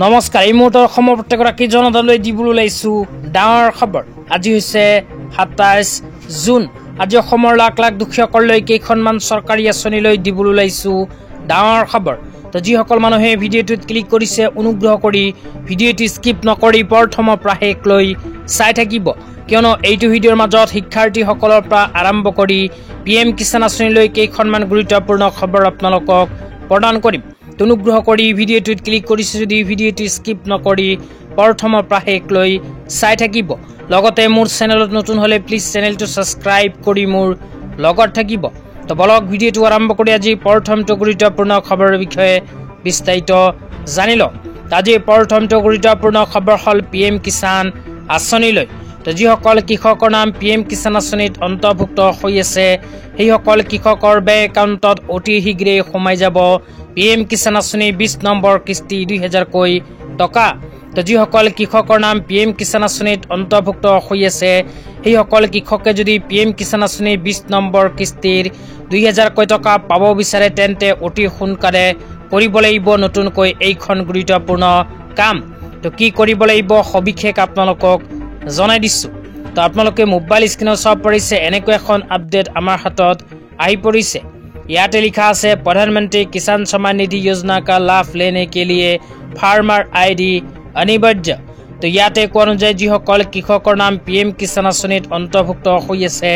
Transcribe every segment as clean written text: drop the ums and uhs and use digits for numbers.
নমস্কাৰ এই মুহূৰ্তৰ অসমৰ প্ৰত্যেকগৰাকী জনতালৈ দিবলৈ ওলাইছোঁ ডাঙৰ খবৰ। আজি হৈছে ২৭ জুন। আজি অসমৰ লাখ লাখ দুখীয়াসকললৈ কেইখনমান চৰকাৰী আঁচনিলৈ দিবলৈ ওলাইছোঁ ডাঙৰ খবৰ। তো যিসকল মানুহে ভিডিঅ'টোত ক্লিক কৰিছে অনুগ্ৰহ কৰি ভিডিঅ'টি স্কিপ নকৰি প্ৰথমৰ পৰা শেষলৈ চাই থাকিব, কিয়নো এইটো ভিডিঅ'ৰ মাজত শিক্ষাৰ্থীসকলৰ পৰা আৰম্ভ কৰি PM কিষাণ আঁচনিলৈ কেইখনমান গুৰুত্বপূৰ্ণ খবৰ আপোনালোকক প্ৰদান কৰিম। অনুগ্ৰহ কৰি ভিডিঅ'টোত ক্লিক কৰিছে যদি ভিডিঅ'টি স্কিপ নকৰি প্ৰথমৰ পৰা শেষলৈ চাই থাকিব। লগতে মোৰ চেনেলত নতুন হ'লে প্লিজ চেনেলটো ছাবস্ক্ৰাইব কৰি মোৰ লগত থাকিব। তো বলক ভিডিঅ'টো আৰম্ভ কৰি আজি প্ৰথমটো গুৰুত্বপূৰ্ণ খবৰৰ বিষয়ে বিস্তাৰিত জানি লওঁ। আজি প্ৰথমটো গুৰুত্বপূৰ্ণ খবৰ হ'ল PM কিষাণ আঁচনিলৈ। তো যিসকল কৃষকৰ নাম PM কিষাণ আঁচনিত অন্তৰ্ভুক্ত হৈ আছে সেইসকল কৃষকৰ বেংক একাউণ্টত অতি শীঘ্ৰেই সোমাই যাব PM কিষাণ আঁচনি 20 নম্বৰ কিস্তি ২০০০কৈ টকা। তো যিসকল কৃষকৰ নাম PM কিষাণ আঁচনিত অন্তৰ্ভুক্ত হৈ আছে সেইসকল কৃষকে যদি PM কিষাণ আঁচনি 20 নম্বৰ কিস্তিৰ ২০০০কৈ টকা পাব বিচাৰে তেন্তে অতি সোনকালে কৰিব লাগিব নতুনকৈ এইখন গুৰুত্বপূৰ্ণ কাম। তো কি কৰিব লাগিব সবিশেষ আপোনালোকক জনাই দিছোঁ। তো আপোনালোকে মোবাইল স্ক্ৰীনত চাব পাৰিছে এনেকৈ এখন আপডেট আমাৰ হাতত আহি পৰিছে। ইয়াতে লিখা আছে प्रधानमंत्री किसान सम्मान निधि योजना का लाभ लेने के लिए फार्मर ID अनिवार्य। तो ইয়াতে কোৱা অনুযায়ী যিসকল কৃষকৰ নাম PM কিষাণ আঁচনিত অন্তৰ্ভুক্ত হৈ আছে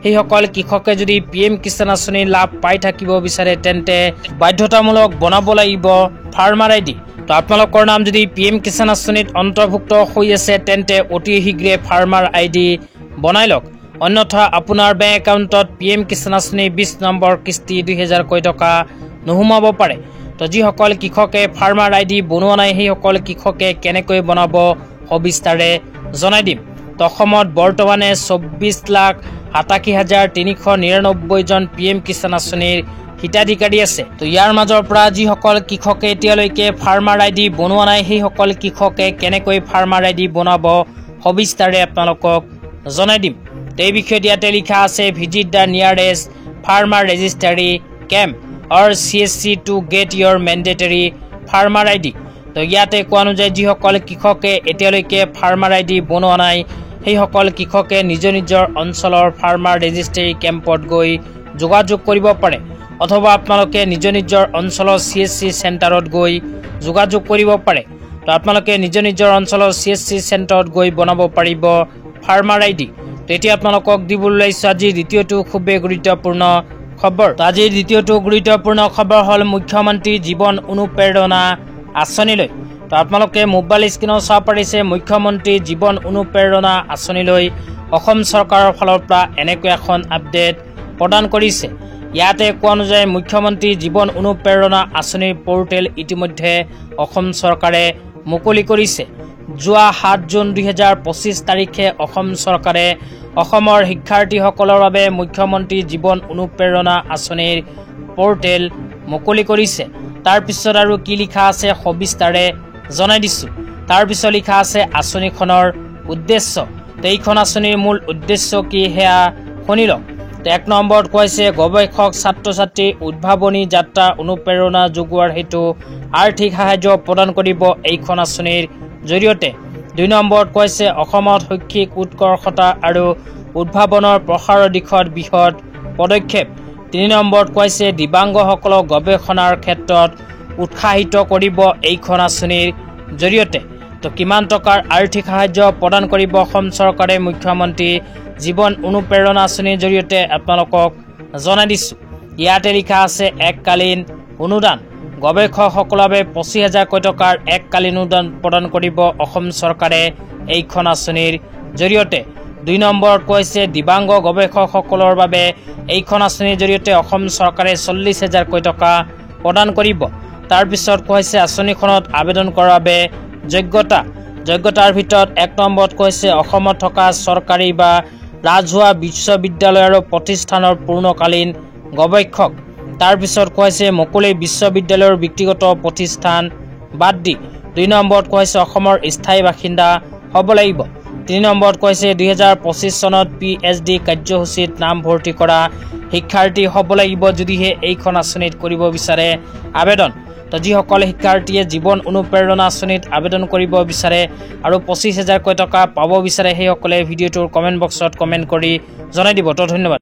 সেইসকল কৃষকে যদি PM কিষাণ আঁচনিৰ লাভ পাই থাকিব বিচাৰে তেন্তে বাধ্যতামূলক বনাব লাগিব ফাৰ্মাৰ ID। তো আপোনালোকৰ নাম যদি PM কিষাণ আঁচনিত অন্তৰ্ভুক্ত হৈ আছে তেন্তে অতি শীঘ্ৰে ফাৰ্মাৰ ID বনাই লওক, অন্যথা আপোনাৰ বেংক একাউণ্টত PM কিষাণ আঁচনি 20 নম্বৰ কিস্তি ২০০০কৈ টকা নোসোমাব পাৰে। তো যিসকল কৃষকে ফাৰ্মাৰ ID বনোৱা নাই সেইসকল কৃষকে কেনেকৈ বনাব সবিস্তাৰে জনাই দিম। তো অসমত বৰ্তমানে ২৪,৮৭,৩৯৯ জন PM কিষাণ আঁচনিৰ হিতাধিকাৰী আছে। তো ইয়াৰ মাজৰ পৰা যিসকল কৃষকে এতিয়ালৈকে ফাৰ্মাৰ ID বনোৱা নাই সেইসকল কৃষকে কেনেকৈ ফাৰ্মাৰ ID বনাব সবিস্তাৰে আপোনালোকক জনাই দিম। এই বিষয়ত ইয়াতে লিখা আছে visit the nearest farmer registry camp or CSC to get your mandatory farmer ID। তো ইয়াতে কোৱা অনুযায়ী যিসকল কৃষকে এতিয়ালৈকে ফাৰ্মাৰ ID বনোৱা নাই সেইসকল কৃষকে নিজৰ নিজৰ অঞ্চলৰ ফাৰ্মাৰ ৰেজিষ্ট্ৰাৰী কেম্পত গৈ যোগাযোগ কৰিব পাৰে, অথবা আপোনালোকে নিজৰ নিজৰ অঞ্চলৰ CSC চেণ্টাৰত গৈ যোগাযোগ কৰিব পাৰে। তো আপোনালোকে নিজৰ নিজৰ অঞ্চলৰ CSC চেণ্টাৰত গৈ বনাব পাৰিব ফাৰ্মাৰ ID। এতিয়া আপোনালোকক দিবলৈ ওলাইছোঁ আজিৰ দ্বিতীয়টো খুবেই গুৰুত্বপূৰ্ণ খবৰ। আজিৰ দ্বিতীয়টো গুৰুত্বপূৰ্ণ খবৰ হ'ল মুখ্যমন্ত্ৰী জীৱন অনুপ্ৰেৰণা আঁচনিলৈ। তো আপোনালোকে মোবাইল স্ক্ৰীনত চাব পাৰিছে মুখ্যমন্ত্ৰী জীৱন অনুপ্ৰেৰণা আঁচনিলৈ অসম চৰকাৰৰ ফালৰ পৰা এনেকৈ এখন আপডেট প্ৰদান কৰিছে। ইয়াতে কোৱা অনুযায়ী মুখ্যমন্ত্ৰী জীৱন অনুপ্ৰেৰণা আঁচনিৰ পৰ্টেল ইতিমধ্যে অসম চৰকাৰে মুকলি কৰিছে। যোৱা ৭ জুন ২০২৫ তাৰিখে অসম চৰকাৰে অসমৰ শিক্ষাৰ্থীসকলৰ বাবে মুখ্যমন্ত্ৰী জীৱন অনুপ্ৰেৰণা আঁচনিৰ পৰ্টেল মুকলি কৰিছে। তাৰপিছত আৰু কি লিখা আছে সবিস্তাৰে জনাই দিছোঁ। তাৰপিছত লিখা আছে আঁচনিখনৰ উদ্দেশ্য। তো এইখন আঁচনিৰ মূল উদ্দেশ্য কি সেয়া শুনি লওক। ১ নম্বৰত কৈছে গৱেষক ছাত্ৰ ছাত্ৰীৰ উদ্ভাৱনী যাত্ৰা অনুপ্ৰেৰণা যোগোৱাৰ হেতু আৰ্থিক সাহায্য প্ৰদান কৰিব এইখন আঁচনিৰ জৰিয়তে। ২ নম্বৰত কৈছে অসমত শৈক্ষিক উৎকৰ্ষতা আৰু উদ্ভাৱনৰ প্ৰসাৰৰ দিশত বৃহৎ পদক্ষেপ। ৩ নম্বৰত কৈছে দিব্যাংগসকলক গৱেষণাৰ ক্ষেত্ৰত উৎসাহিত কৰিব এইখন আঁচনিৰ জৰিয়তে। তো কিমান টকাৰ আৰ্থিক সাহায্য প্ৰদান কৰিব অসম চৰকাৰে মুখ্যমন্ত্ৰী জীৱন অনুপ্ৰেৰণা আঁচনিৰ জৰিয়তে আপোনালোকক জনাই দিছোঁ। ইয়াতে লিখা আছে এককালীন অনুদান। গৱেষকসকলৰ বাবে ২৫,০০০কৈ টকাৰ এককালীন অনুদান প্ৰদান কৰিব অসম চৰকাৰে এইখন আঁচনিৰ জৰিয়তে। ২ নম্বৰত কৈছে দিব্যাংগ গৱেষকসকলৰ বাবে এইখন আঁচনিৰ জৰিয়তে অসম চৰকাৰে ৪০,০০০কৈ টকা প্ৰদান কৰিব। তাৰপিছত কৈছে আঁচনিখনত আবেদন কৰাৰ বাবে যোগ্যতাৰ ভিতৰত ১ নম্বৰত কৈছে অসমত থকা চৰকাৰী বা ৰাজহুৱা বিশ্ববিদ্যালয় আৰু প্ৰতিষ্ঠানৰ পূৰ্ণকালীন গৱেষক। তাৰপিছত কৈছে মুকলি বিশ্ববিদ্যালয়ৰ ব্যক্তিগত প্ৰতিষ্ঠান বাদ দি। ২ নম্বৰত কৈছে অসমৰ স্থায়ী বাসিন্দা হ'ব লাগিব। ৩ নম্বৰত কৈছে ২০২৫ চনত PhD কাৰ্যসূচীত নাম ভৰ্তি কৰা শিক্ষাৰ্থী হ'ব লাগিব যদিহে এইখন আঁচনিত কৰিব বিচাৰে আবেদন। তো যিসকল শিক্ষাৰ্থীয়ে জীৱন অনুপ্ৰেৰণা আঁচনিত আবেদন কৰিব বিচাৰে আৰু 25,000 টকা পাব বিচাৰে সেইসকলে ভিডিঅ'টোৰ কমেণ্ট বক্সত কমেণ্ট কৰি জনাই দিব। তো ধন্যবাদ।